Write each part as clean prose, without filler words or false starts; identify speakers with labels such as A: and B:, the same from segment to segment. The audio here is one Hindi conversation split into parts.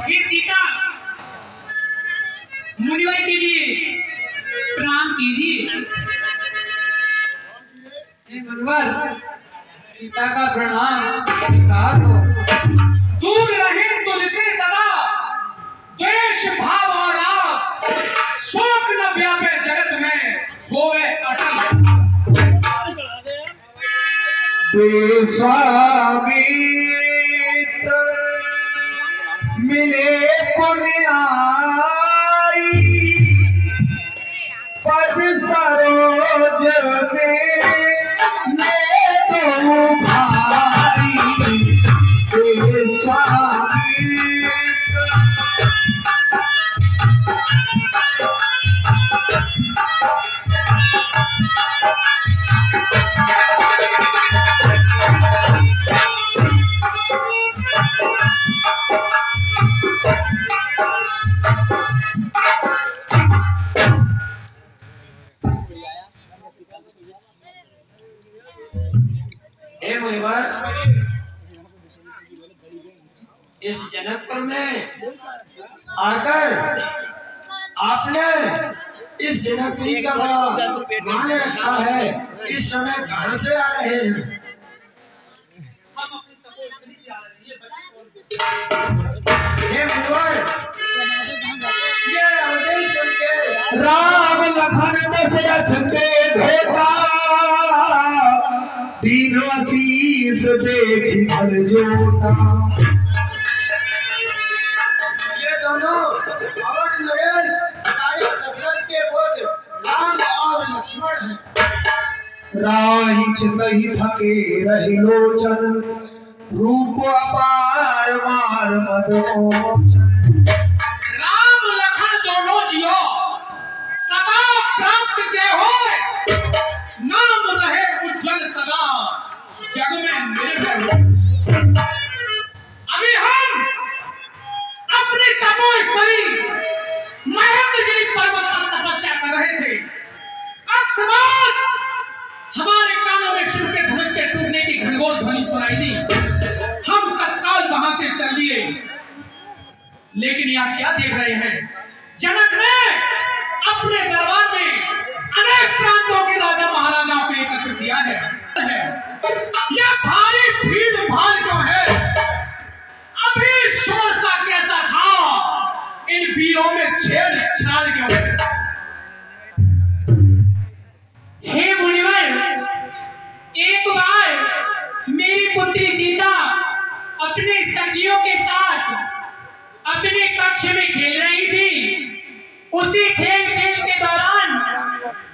A: ये सीता मुनिवर के लिए प्रणाम कीजिए।
B: मुनिवर सीता का प्रणाम कहा तो
A: दूर रहे तुझसे सदा द्वेष भाव और राग, शोक न व्यापे जगत में होवे अटल।
C: स्वामी मिले पुण्याई पद सरोज में ले दो भाई स्वामी।
B: हे मुनिवर, इस जनकपुर में आकर आपने इस जनकपुरी का बड़ा मान रखा है। इस समय कहां से आ रहे हैं? हे मुनिवर, ये आदेश सुन के
C: राम लखन दशरथ के भेटा दीन आशीष देखी बल जोता।
B: ये दोनों पवन नरेश दशरथ के पुत्र राम और लक्ष्मण हैं।
C: राही चितहि थके रहि लोचन रूप अपार मार मदमोचन।
A: राम लखन दोनों जियो सदा प्राप्त जय हो, नाम रहे उज्जवल सदा जग में निर्भय। अभी हम अपने तपोस्थली महेंद्रगिरी पर्वत पर तपस्या कर रहे थे। अकस्मात हमारे कानों में शिव के धनुष के टूटने की घनघोर ध्वनि सुनाई दी। हम तत्काल वहां से चल दिए, लेकिन यहाँ क्या देख रहे हैं? जनक ने अपने दरबार में अनेक प्रांतों के राजा महाराजाओं को एकत्र किया है। यह भारी भीड़ भाड़ क्यों है? अभी शोर सा कैसा था? इन वीरों में छेड़छाड़ क्यों है? हे मुनिवर, एक बार मेरी पुत्री सीता अपने सखियों के साथ अपने कक्ष में खेल रही थी। उसी खेल के दौरान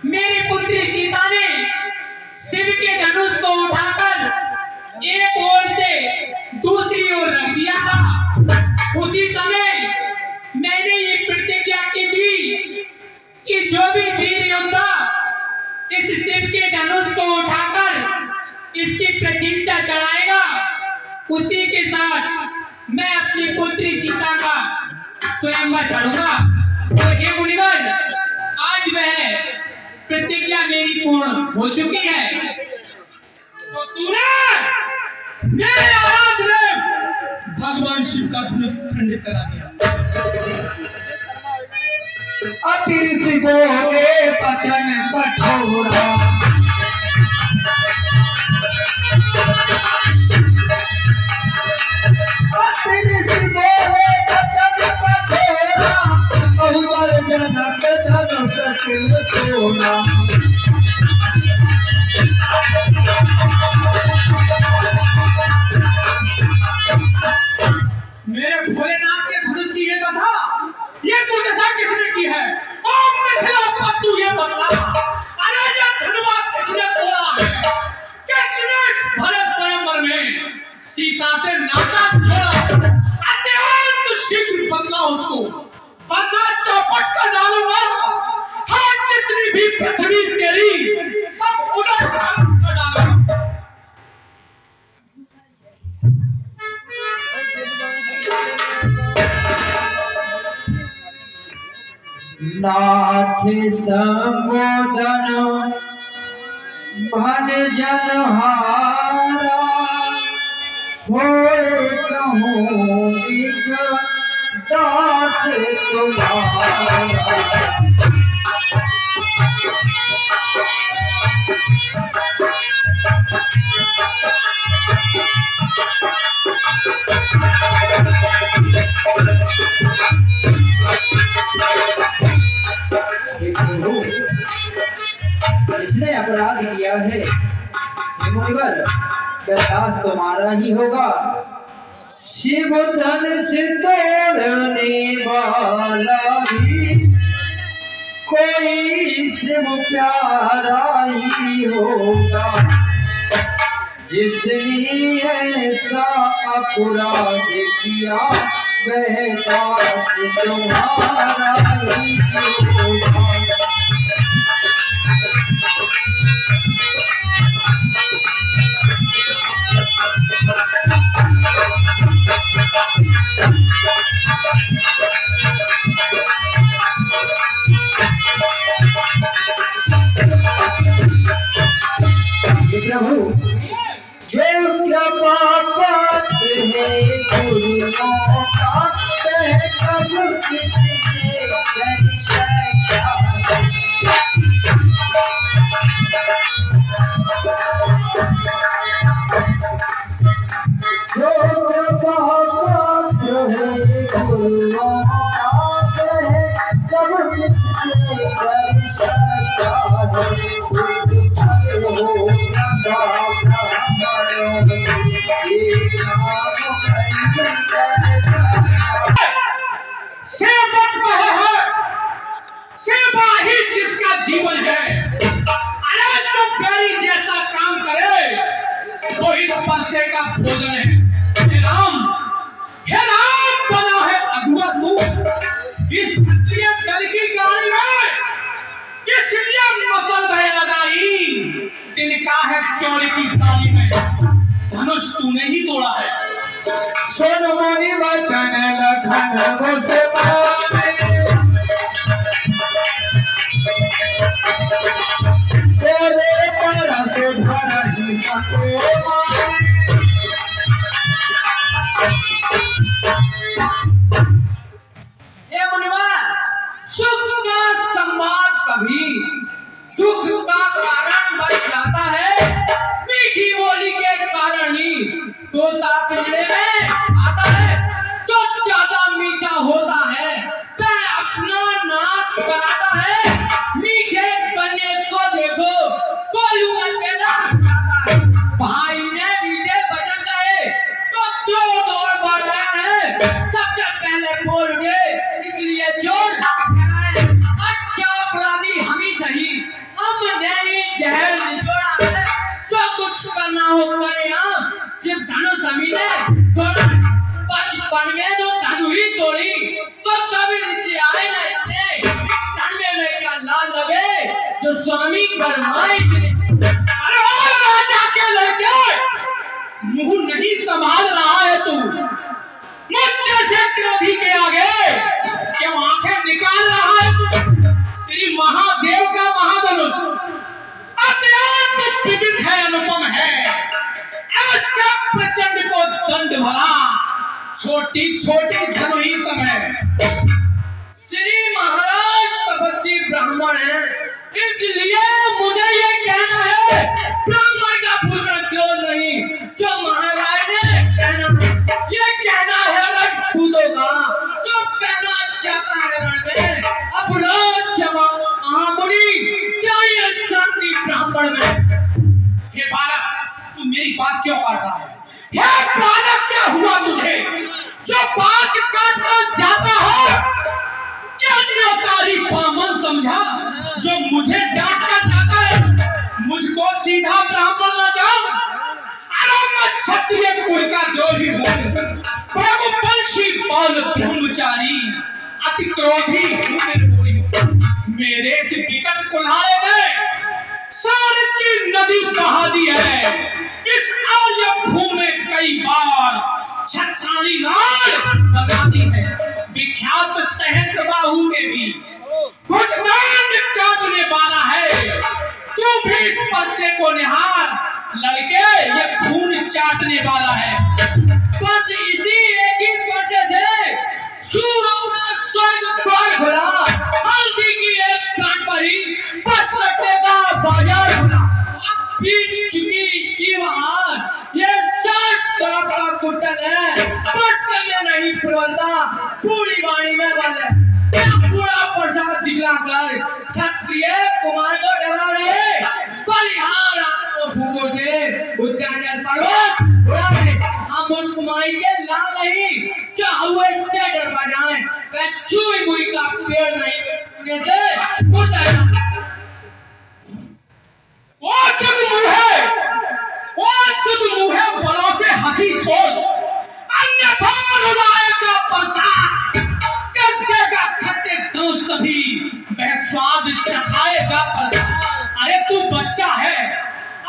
A: मेरी पुत्री सीता ने शिव के धनुष को उठाकर एक ओर से दूसरी ओर रख दिया था। उसी समय मैंने ये प्रतिज्ञा की थी कि जो भी वीर योद्धा इस शिव के धनुष को उठाकर इसकी प्रतिष्ठा चढ़ाएगा, उसी के साथ मैं अपनी पुत्री सीता का स्वयंवर करूंगा। तो हे मुनिवर, आज वह प्रतिज्ञा मेरी पूर्ण हो चुकी है। तो तूने मेरे आराध्य भगवान शिव का धनुष खंडित करा दिया।
C: अतिरिसी बोले वचन कठोरा जनक धन सकिल तोड़ा।
A: मेरे भोलेनाथ के धनुष की ये दशा, ये दुर्दशा किसने की है? तू ये बतला, अरे ये धनबाद किसने तोड़ा है? किसने भरे स्वयंवर में सीता से नाता छोड़ा? अत्यंत शीघ्र बदला उसको, बदला चौपट कर डालूंगा। हाँ, जितनी भी पृथ्वी तेरी सब उलट कर डालूंगा।
C: नाथ संबोधन भन जनहारा होए कहूँ तुम्हारा।
D: जिसने अपराध किया है हे मुनिवर, बर्दाश्त तुम्हारा ही होगा। शिव धन से तोड़ने वाला भी कोई शिव प्यारा ही होगा। जिसने ऐसा अपराध किया वह दास तुम्हारा ही होगा। प्रभु जो कृपा पाते हैं गुरुओं का, वह कब किससे परिचय क्या। जो कृपा पाते हैं गुरुओं का, वह कब किससे परिचय क्या।
A: सेवक वह है, सेवा ही जिसका जीवन है। अरे जो बैरी जैसा काम करे वो इस परसे का भोजन है। हे राम बना है अधूरा तू इस क्षत्रिय दल की गाड़ी में, इसलिए मसल भय लगाई। तिनका है चोरी की थाली में, धनुष तूने ही तोड़ा है।
C: सुन मुनि वचन लखन मुसलमाने, तेरे परस धरहि सको माने।
D: हे मुनिवर, सुख का संवाद कभी दुख का कारण बन जाता है। मीठी बोली के कारण ही तोता पिंजरे में आता है। जो ज्यादा मीठा होता है वह अपना नाश कराता है। मीठे गन्ने को देखो कोल्हू में पैदा जाता है। भाई ने मीठे वचन कहे तो क्यों दौड़ बढ़ रहे हैं। सबसे पहले बोल गए इसलिए चोर फैलाए। अच्छा अपराधी हम ही सही, हमने ही जहर निचोड़ा है। जो कुछ करना हो करे हम, सिर्फ धनुष हमी ने तोड़ा। बचपन में जो धनु ही तोड़ी तो कभी ऋषि आए न इतने। धन में क्या लाल लगे जो स्वामी करवाए इतने।
A: अरे ओ राजा के लड़के, मुंह नहीं संभाल रहा है तू। मुझसे से क्रोधी के आगे क्यों आंखें निकाल रहा है तू। श्री महादेव का महाधनुष अत्यंत विदित है, अनुपम है। ऐसे प्रचंड को दंड भला छोटी छोटी धनु ही समय।
D: श्री महाराज तपस्वी ब्राह्मण है, इसलिए मुझे ये कहना है ब्राह्मण का भूषण क्रोध नहीं। जो महाराज ने कहना ये कहना है राजपूतों का, जो कहना चाहता है रण में अपना जवाब महामुनि चाहिए शांति ब्राह्मण में।
A: हे बालक, तू मेरी बात क्यों काट रहा है। हे बालक, क्या हुआ तुझे जो बात काटना चाहता है। क्या न्योतारी पामन समझा जो मुझे डांटना चाहता है। मुझको सीधा ब्राह्मण न जान। अरे मैं क्षत्रिय कुल का द्रोही हूँ, रघुवंशी बाल ब्रह्मचारी, अति क्रोधी हूँ। मेरे इस विकट कुल्हाड़े में सारे की नदी बहा दी है। इस आर्य भूमि में कई बार छत्राणी नाड़ बना दी है। विख्यात सहस्रबाहु के भी भुजदंड काटने वाला है। तू भी इस परसे को निहार, लड़के ये खून चाटने वाला है।
D: बस इसी एक ही परसे से सूरों का प्रबलता पूरी वाणी में बल है। पूरा प्रसाद दिखलाकर क्षत्रिय कुमार को डरा रहे बलिहार आत्मा फूकों से उद्यान पर्वत उड़ा रहे। हम उस कुमारी के लाल नहीं जो हुए से डर पा जाए। वह चुई मुई का पेड़ नहीं छूने से उतर
A: तुझ मुहे बलों से हंसी छोड़, अन्यथा रुलाएगा प्रसाद, कर देगा खट्टे दांत सभी, वह स्वाद चखाएगा प्रसाद। अरे तू बच्चा है,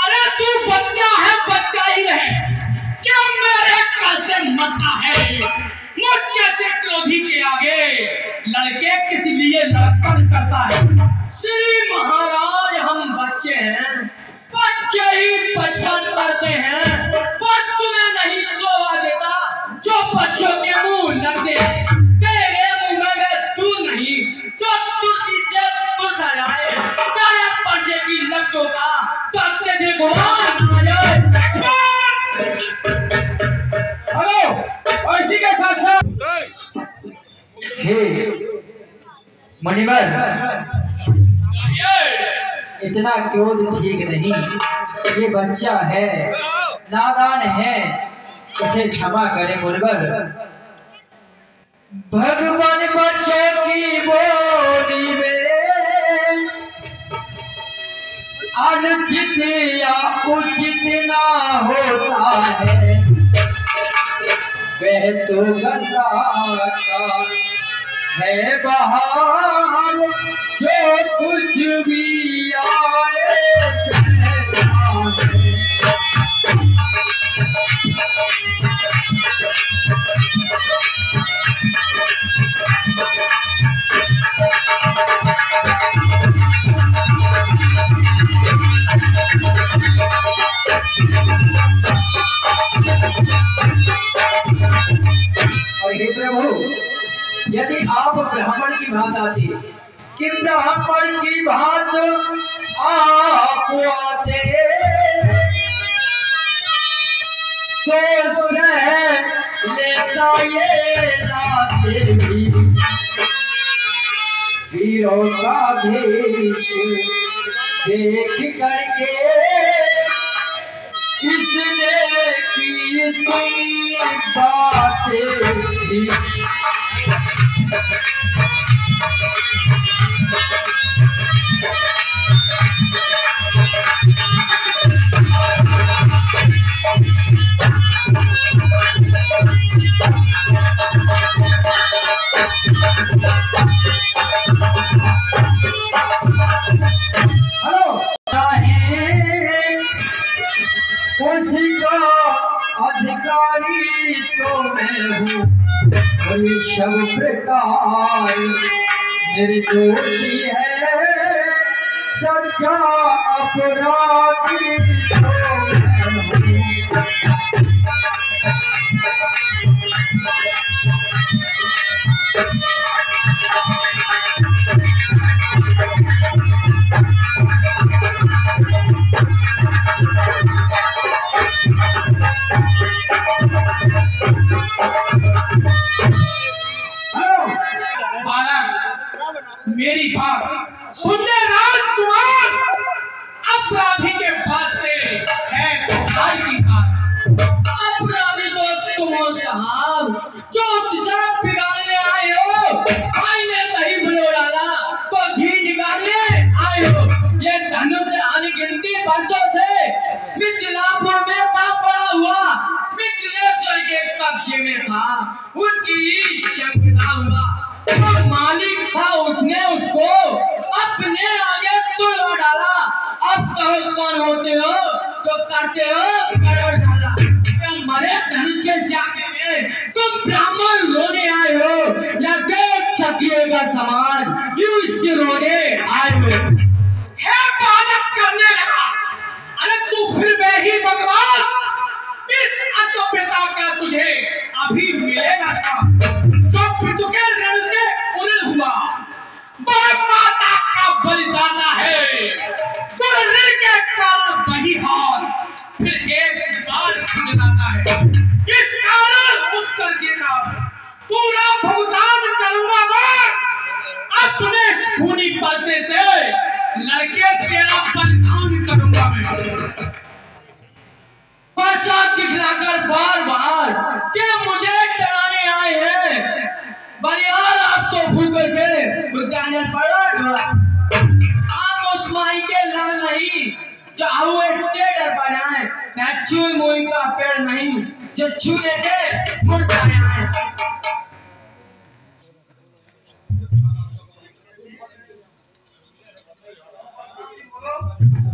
A: अरे तू बच्चा है, बच्चा ही रहे, क्यों मेरे कल से मरता है? मुझ जैसे क्रोधी के आगे लड़के किस लिए लड़कन करता है?
D: श्री महाराज हम बच्चे हैं, बच्चे ही बचपन करते हैं, पर तुम्हें नहीं शोभा देता जो बच्चों के मुंह लगते हैं। तेरे मुंह में तू नहीं जो तुलसी से तुलसा जाए, तेरे पर्चे की लट्टों का तकते देखो ना जाए।
A: हेलो, इसी के साथ साथ
E: हे मणिवर, इतना क्रोध ठीक नहीं। ये बच्चा है, नादान है, इसे क्षमा करे मुनिवर। भगवान बच्चों की बोली में अनुचित या उचित ना होता है, वह तो गंगा का है बहार, जो कुछ भी आए और हे प्रभु, यदि आप ब्राह्मण की भांति आते कि ब्राह्मण की भांति आप आते तो सह लेता ये लाते भी वीरों का भेष देख करके इसने की इतनी बातें भी। उसका अधिकारी तो मैं हूँ, और ये सब प्रकार निर्दोषी है, सच्चा अपराधी तो मैं हूँ।
A: मेरी बात सुन ले राजकुमार, अपराधी के वास्ते है खुदाई की बात।
D: अपराधी तो तुम हो साहब, जो दिशा बिगाड़ने आए हो। भाई ने दही बुलो डाला तो घी निकालने आए हो। ये धनों से अनगिनती वर्षों से मिथिलापुर में था पड़ा हुआ, मिथिलेश्वर के कब्जे में था, उनकी शंका हुआ। जो मालिक था उसने उसको अपने आगे तुलवा डाला। अब कहो कौन होते हो जो करते हो करोड़ डाला। मरे धनुष के शाखे में तुम ब्राह्मण रोने आए हो या देव क्षत्रिय का समाज युष्य रोने आए हो?
A: है बालक करने लगा। अरे तू फिर वही भगवान, इस असभ्यता का तुझे अभी मिलेगा था जो पितु के रण से उड़े हुआ। वह माता का बलिदाना है, कुल ऋण के कारण वही हार फिर एक बार खुद जाता है। इस कारण उस कर्जे का वो फरसे से लड़के तेरा बलिदान करूंगा मैं।
D: फरसा दिखलाकर बार बार कि मुझे डराने आए हैं। बलिहार आप तो फूके से बुद्धाने पड़ा। आप उस माई के लाल नहीं जो हुए से डर पाए। मैं छुई मुई का पेड़ नहीं जो छूने से मुड़ जाए हैं।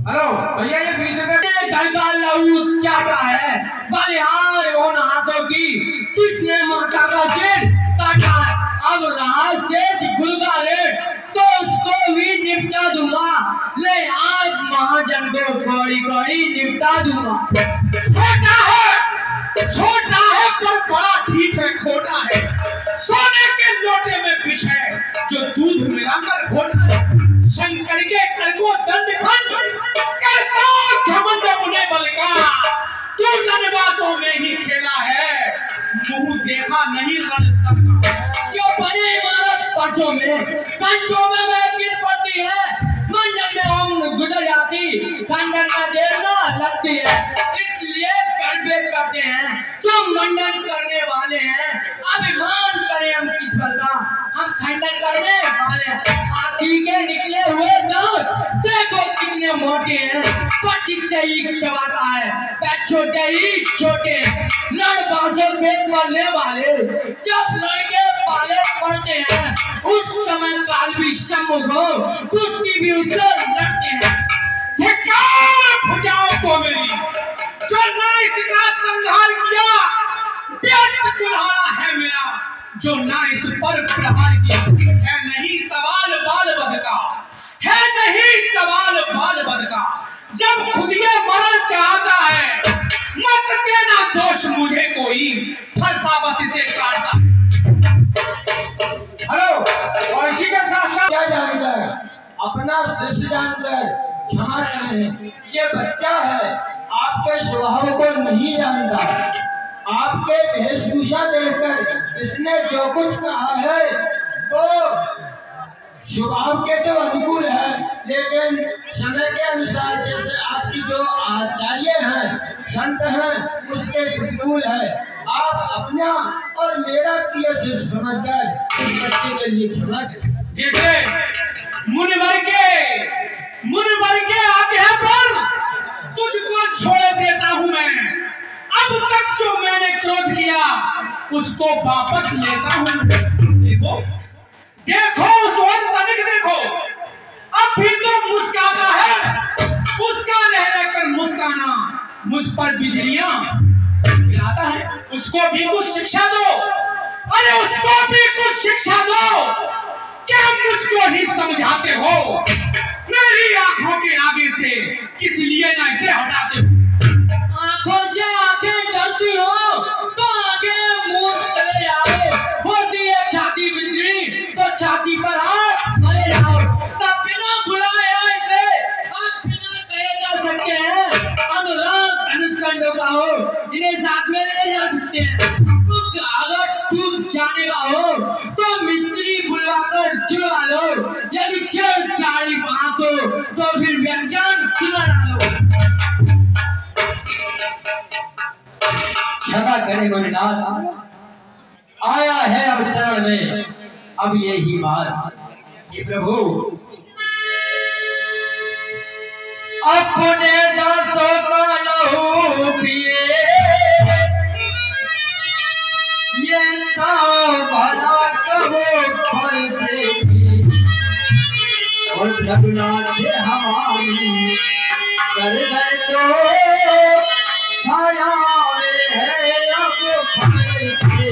B: हेलो भैया, ये 20 रुपए
D: घर का लहू चाटा है। बलिहार उन हाथों की जिसने माता का सिर काटा है। अब रहा शेष गुलगा रेट तो उसको भी निपटा दूंगा। ले आज महाजन को कौड़ी कौड़ी निपटा दूंगा।
A: छोटा है पर बड़ा ठीक है, खोटा है। सोने के लोटे में विष है जो दूध मिलाकर घोटा है। शंकर के कर को दंड खंड करता घमंड अपने बल का। तू रणबाजों में ही खेला है, मुंह देखा नहीं रणस्थल का।
D: जो बने इमारत परसों में कंठों में वह गिर पड़ती है। मंडल में हम गुजर जाती, खंडन में देर न लगती है। इसलिए गड़बे करते हैं जो मंडन करने वाले हैं। अभिमान करें हम किस बल का, हम खंडन करने वाले हैं। हाथी के निकले हुए दांत देखो कितने मोटे हैं, पर जिससे ही चबाता है वह छोटे ही छोटे। रणबाजों के पलने वाले जब लड़के पाले पड़ते हैं, उस समय काल भी सम्मुख हो, कुश्ती भी उससे लड़ते हैं।
A: धिक्कार भुजाओं को मेरी, जो ना इसका संहार किया। व्यर्थ कुल्हाड़ा है मेरा, जो ना इस पर प्रहार किया। है नहीं सवाल बाल बध का, है नहीं सवाल बाल बध का। जब खुद ये मरल चाहता है, मत देना दोष मुझे कोई, फरसा बस इसे काटता।
B: हेलो, और इसी के साथ साथ क्या जानकर अपना शिष्य जानकर क्षमा करें। ये बच्चा है, आपके स्वभाव को नहीं जानता। आपके वेशभूषा देखकर इसने जो कुछ कहा है वो स्वभाव के तो अनुकूल है, लेकिन समय के अनुसार जैसे आपकी जो आचार्य हैं, संत हैं, उसके प्रतिकूल है। आप अपना और मेरा प्रिय से समझकर इस बच्चे के लिए क्षमा करें।
A: मुनिवर के आग्रह पर तुझको छोड़ देता हूं मैं। अब तक जो मैंने क्रोध किया उसको वापस लेता हूं। देखो उस ओर तनिक देखो, अब भी तो मुस्काना है। उसका रह रहकर मुस्काना मुझ पर बिजलियां गिराता है। उसको भी कुछ शिक्षा दो, अरे उसको भी कुछ शिक्षा दो। क्या मुझको ही समझाते हो? मेरी आंखों के आगे से किस लिए ना इसे हटाते हो?
D: आंखों से आंखें डरती हो तो आगे मुंह चले जाओ। होती है छाती बिंदी तो छाती पर हाथ मले जाओ। तब बिना बुलाए आए थे, अब बिना कहे जा सकते हैं। अनुराग धनुष्कंडों का हो, इन्हें साथ में ले जा सकते हैं। अगर तुम जाने का हो तो मिस्त्री बुलवाकर जुड़ा लो। यदि छेड़छाड़ी बात हो तो फिर व्यंजन सुना डालो।
E: क्षमा करें गोरीनाथ, आया है अब शरण में अब यही बात। ये प्रभु अपने दासों का लहू पिए, ये ताओ भला कहो फरसे की। और रघुनाथ हमारी गर्दन तो छाया में है अब फरसे।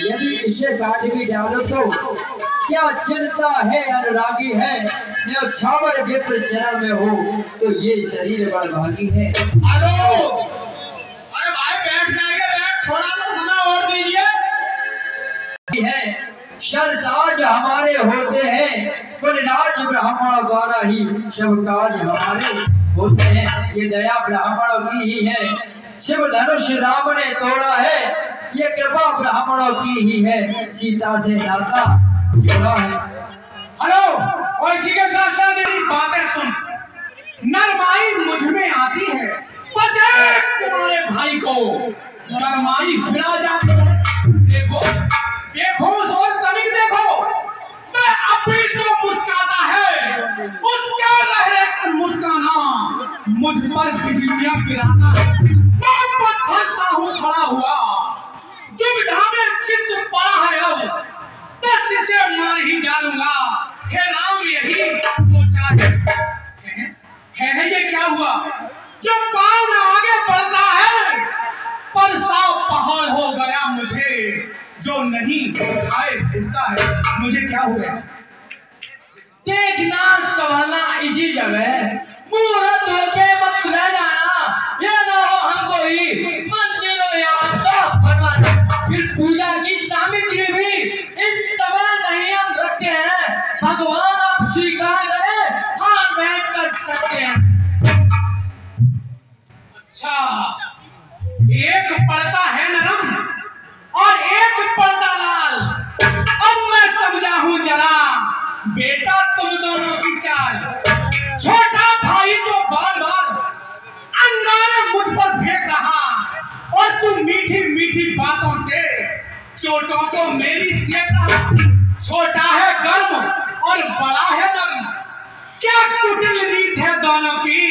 E: यदि इसे काट भी डालो तो क्या चिंता है? अनुरागी है न छावर विप्र चरण में हो तो ये शरीर बड़भागी है।
A: हेलो, अरे भाई बैठ जाएगा, बैठ, थोड़ा सा समय और दीजिए।
E: है सरताज हमारे होते हैं, पुण्यराज ब्राह्मण द्वारा ही सब काज हमारे होते हैं। ये दया ब्राह्मणों की ही है, शिव धनुष राम ने तोड़ा है, ये कृपा ब्राह्मणों की ही है, सीता से नाता जोड़ा है।
A: हेलो, और इसी के साथ साथ मेरी बातें सुन। नरमाई मुझ में आती है, पर देख तुम्हारे भाई को नरमाई फिरा जाती है। देखो देखो उस और तनिक देखो, मैं अभी तो मुस्काता है, उसका रह कर मुस्काना मुझ पर बिजलियां गिराता है। मैं पत्थर सा हूँ खड़ा हुआ, दुविधा में चित्त पड़ा है, अब बस इसे मार ही डालूंगा। हे राम, यही सोचा है ये क्या हुआ जो पाँव न आगे बढ़ता है, पर साफ पहाड़ हो गया मुझे जो नहीं उठाए उठता है। मुझे क्या हुआ?
D: देखना संभालना इसी जगह, मुहूर्त होके मत रह जाना, ये ना हो हमको ही मंदिरों या बनवाना। फिर पूजा की सामग्री भी इस समय नहीं हम रखते हैं, भगवान आप स्वीकार करें, हाथ बैठ कर सकते हैं।
A: अच्छा, एक पड़ता है नरम और एक पड़ता लाल। अब मैं समझा हूं जरा बेटा तुम दोनों की चाल। छोटा भाई तो बार बार अंगारे मुझ पर फेंक रहा, और तुम मीठी मीठी बातों से चोटों को मेरी सेक रहा। छोटा है गर्म और बड़ा है नरम, क्या कुटिल रीत है दोनों की।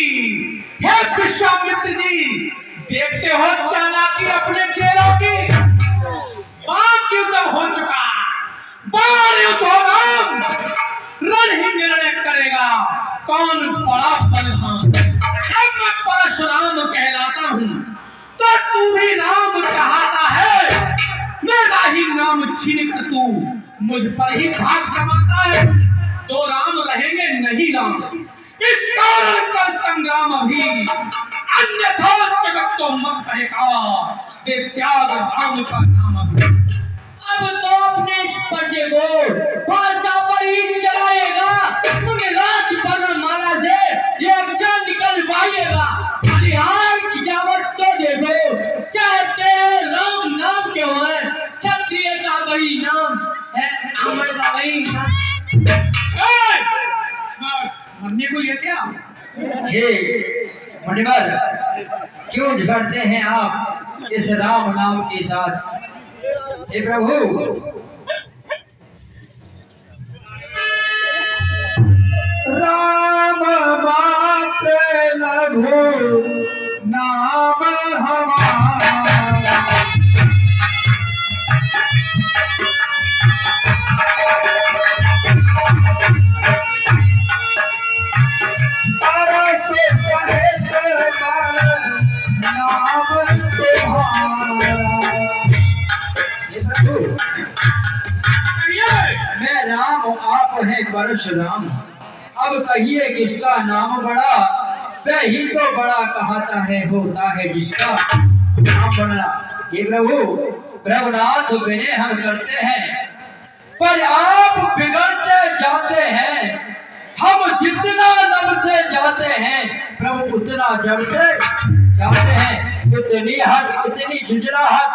A: हे विश्वामित्र जी, देखते हो चालाकी अपने चेहरों की। वाक युद्ध हो चुका, बाण युद्ध होगा, रण ही निर्णय करेगा कौन बड़ा बलवान। अब मैं परशुराम कहलाता हूँ तो तू भी राम कहता है, मेरा ही नाम छीन कर तू मुझ पर ही भाग जमाता है। तो राम रहेंगे नहीं राम, इस कारण का संग्राम अभी, अन्यथा जगत को मत कहेगा दे त्याग राम का नाम अभी।
D: अब तो अपने इस पर्चे को भाषा पर ही चलाएगा, मुझे राज माला से ये अक्षर निकल पाएगा। बलिहार की जावट तो देखो, कहते राम नाम क्यों है, क्षत्रिय का वही नाम है, अमर का वही नाम।
A: मरने को ये क्या?
E: हे मुनिवर, क्यों झगड़ते हैं आप इस राम नाम के साथ? हे प्रभु,
C: राम मात्र लघु नाम हमारा, अरस सहित बल नाम तुम्हारा।
E: हे प्रभु, मैं राम आप हैं परशुराम, अब कहिए किसका नाम बड़ा? वह ही तो बड़ा कहता है होता है जिसका नाम बड़ा। हे प्रभु, प्रभुनाथ विनय हम करते हैं, पर आप बिगड़ते जाते हैं। हम जितना नबते जाते हैं प्रभु उतना जड़ते जाते हैं। इतनी हट, इतनी झुंझलाहट,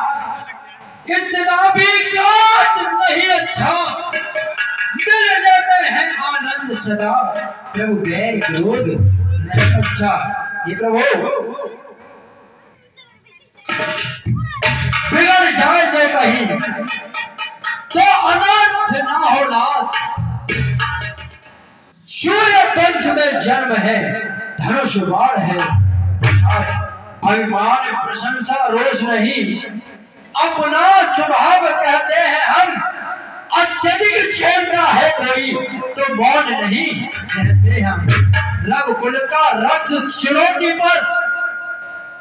E: इतना भी क्रोध नहीं अच्छा, मिल जाते हैं आनंद सदा। प्रभु वैर क्रोध नहीं अच्छा। ये प्रभु बिगड़ जाए जो कहीं तो अनर्थ ना हो नाथ। सूर्य वंश में जन्म है, धनुष बाण है, अभिमान प्रशंसा रोष नहीं, अपना स्वभाव कहते हैं हम। अत्यधिक छेड़ता है कोई तो मौन नहीं रहते हम। रघुकुल का रथ शिरोटी पर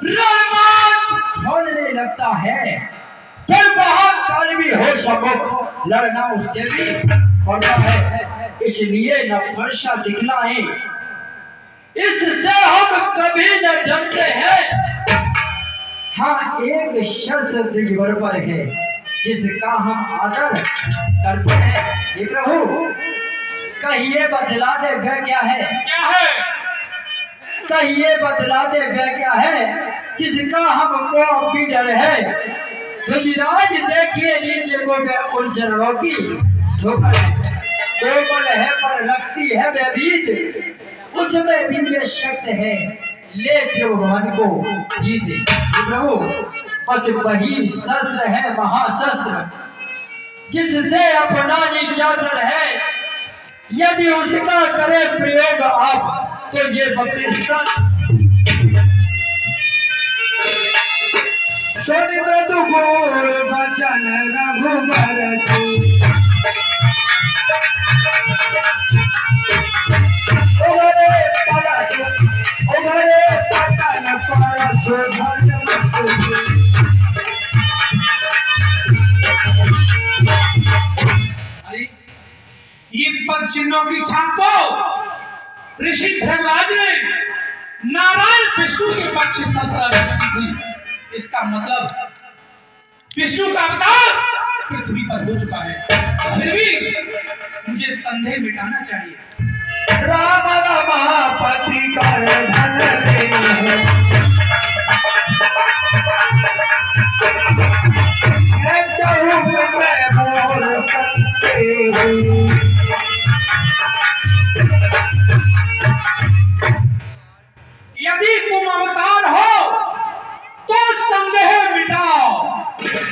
E: रणमान होने लगता है, फिर महाकाल भी हो सको लड़ना उससे भी पड़ता है। इसलिए न फरसा दिखलाए, इससे हम कभी न डरते हैं। हाँ, एक शस्त्र दिजवर पर है, जिसका हम आदर करते हैं। हे प्रभु कहिए बतला दे वह क्या है,
A: क्या है?
E: कहिए बतला दे वह क्या है जिसका हमको अब भी डर है। तुझराज देखिए नीचे को वह उन चरणों की ठोकर है, कोमल है पर रखती है वह बीत, उसमें भी वे शक्त है ले त्रिभुवन को जीते। प्रभु बस वही शस्त्र है महाशस्त्र जिससे अपना निशाचर है, यदि उसका करे प्रयोग आप तो ये बक्रिस्तान
C: सुनि मृदु गुण वचन रघुबर की, उगरे पलट उगरे पतन पर सुधर मत की।
A: अरे ये पद चिन्हों की छाप को ऋषि धर्मराज ने नारायण विष्णु के पक्ष स्थल पर रखी थी। इसका मतलब विष्णु का अवतार पृथ्वी पर हो चुका है। फिर भी मुझे संदेह मिटाना चाहिए।
C: राम रमापति कर धन ले, चहुप में मोर सकते हो।
A: यदि तुम अवतार हो तो संदेह मिटाओ,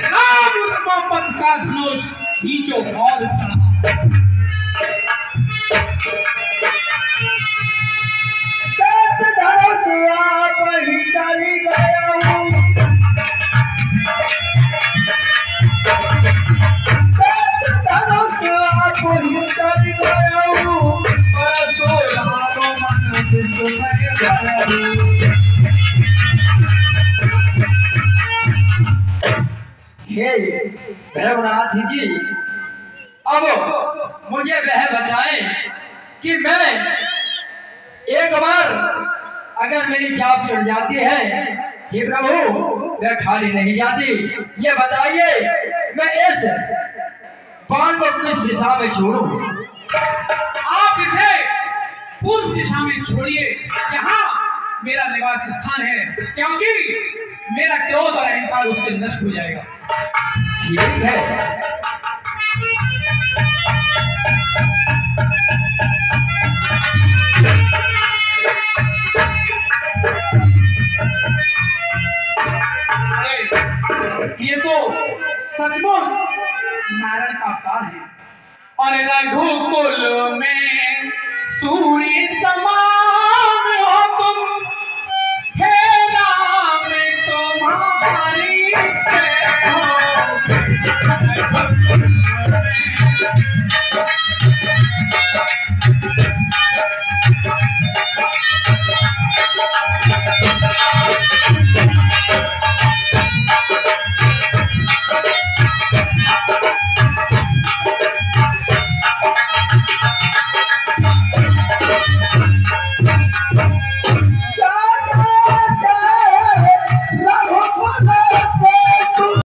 A: राम रमापत का धनुष खींचो और चढ़ाओ।
C: धनुष आप ही चली गया हूँ, धनुष आप ही चली गया हूँ, परशुराम मन विस्मय भरा।
E: हे भैरवनाथ जी, अब मुझे वह बताएं कि मैं एक बार अगर मेरी चाप चढ़ जाती है, हे प्रभु वह खाली नहीं जाती। ये बताइए मैं इस बाण को किस दिशा में छोड़ूं?
A: आप इसे पूर्व दिशा में छोड़िए जहां मेरा निवास स्थान है, क्योंकि मेरा क्रोध और अहंकार उससे नष्ट हो जाएगा।
E: ठीक है।
A: ये तो सचमुच नारायण का अवतार है। और रघुकुल में सूर्य समान हो तुम, हे राम तुम्हारी जय हो।